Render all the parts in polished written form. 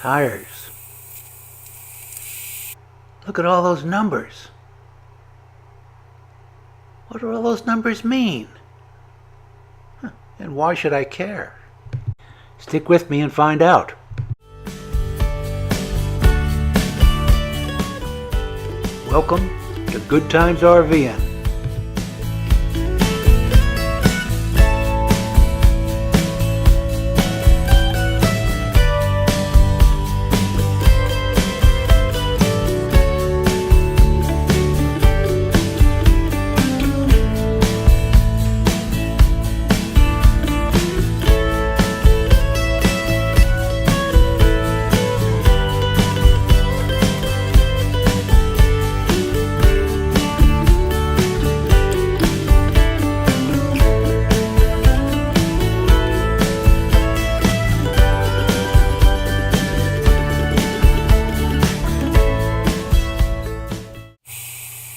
Tires. Look at all those numbers. What do all those numbers mean? And why should I care? Stick with me and find out. Welcome to Good Times RVN.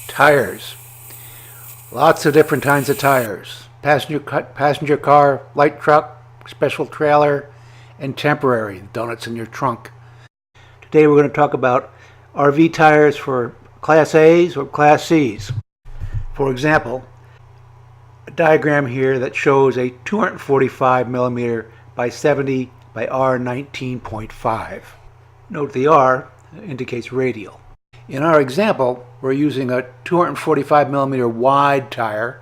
Tires. Lots of different kinds of tires. Passenger car, light truck, special trailer, and temporary, donuts in your trunk. Today we're going to talk about RV tires for Class A's or Class C's. For example, a diagram here that shows a 245 millimeter by 70 by R 19.5. Note the R indicates radial. In our example, we're using a 245 millimeter wide tire,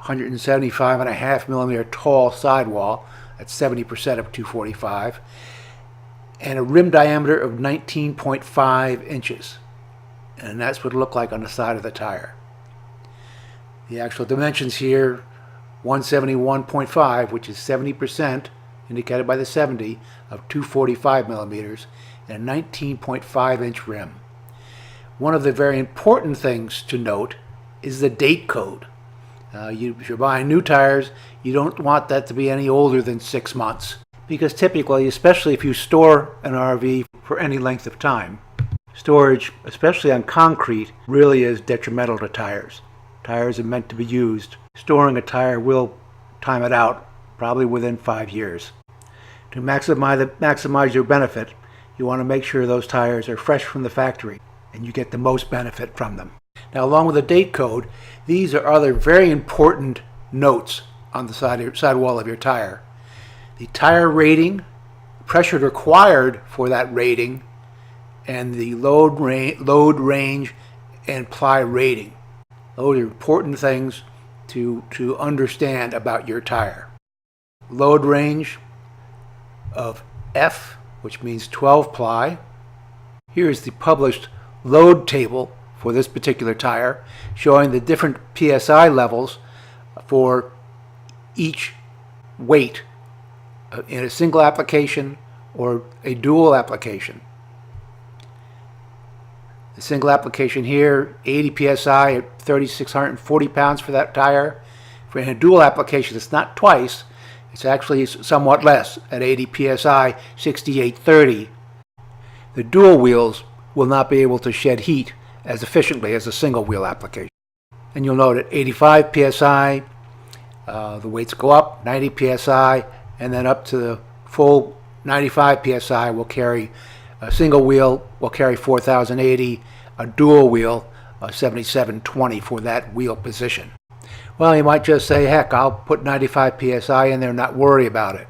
175.5 millimeter tall sidewall, that's 70% of 245, and a rim diameter of 19.5 inches. And that's what it looked like on the side of the tire. The actual dimensions here, 171.5, which is 70%, indicated by the 70, of 245 millimeters, and a 19.5 inch rim. One of the very important things to note is the date code. If you're buying new tires, you don't want that to be any older than 6 months, because typically, especially if you store an RV for any length of time, storage, especially on concrete, really is detrimental to tires. Tires are meant to be used. Storing a tire will time it out, probably within 5 years. To maximize your benefit, you want to make sure those tires are fresh from the factory and you get the most benefit from them. Now, along with the date code, these are other very important notes on the sidewall of your tire. The tire rating, pressure required for that rating, and the load range and ply rating. Those are important things to understand about your tire. Load range of F, which means 12 ply. Here is the published load table for this particular tire, showing the different PSI levels for each weight in a single application or a dual application. The single application here, 80 PSI at 3,640 pounds for that tire. For in a dual application, it's not twice, it's actually somewhat less at 80 PSI, 6,830. The dual wheels will not be able to shed heat as efficiently as a single wheel application. And you'll note at 85 PSI, the weights go up, 90 PSI, and then up to the full 95 PSI will carry a single wheel will carry 4,080, a dual wheel 7,720 for that wheel position. Well, you might just say, heck, I'll put 95 PSI in there and not worry about it.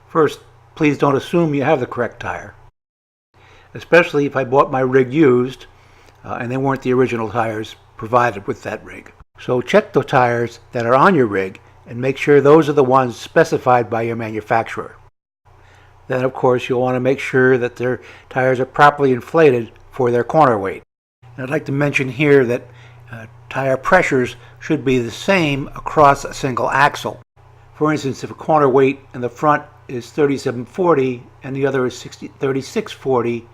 First, please don't assume you have the correct tire, especially if I bought my rig used and they weren't the original tires provided with that rig. So check the tires that are on your rig and make sure those are the ones specified by your manufacturer. Then, of course, you'll want to make sure that their tires are properly inflated for their corner weight. And I'd like to mention here that tire pressures should be the same across a single axle. For instance, if a corner weight in the front is 3740 and the other is 3640,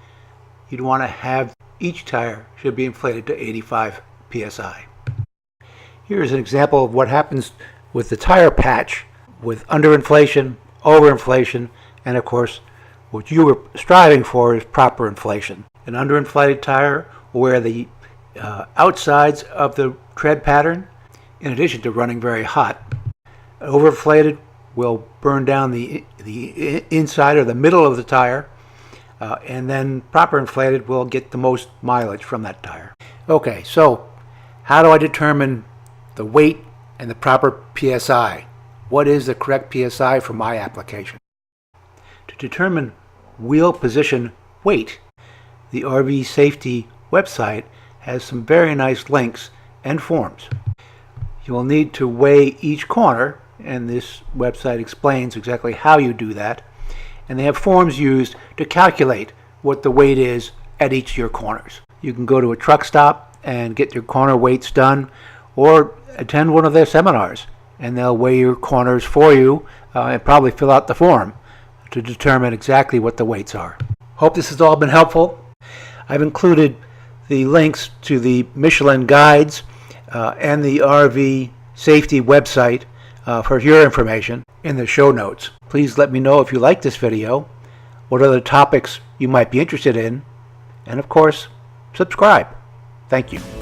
you'd want to have each tire should be inflated to 85 psi. Here's an example of what happens with the tire patch with underinflation, overinflation, and of course what you were striving for is proper inflation. An underinflated tire will wear the outsides of the tread pattern in addition to running very hot. Overinflated will burn down the inside or the middle of the tire and then proper inflated will get the most mileage from that tire. Okay, so how do I determine the weight and the proper PSI? What is the correct PSI for my application? To determine wheel position weight, the RV Safety website has some very nice links and forms. You will need to weigh each corner, and this website explains exactly how you do that. And they have forms used to calculate what the weight is at each of your corners. You can go to a truck stop and get your corner weights done, or attend one of their seminars, and they'll weigh your corners for you and probably fill out the form to determine exactly what the weights are. Hope this has all been helpful. I've included the links to the Michelin guides and the RV Safety website for your information in the show notes. Please let me know if you like this video, what other topics you might be interested in, and of course, subscribe. Thank you.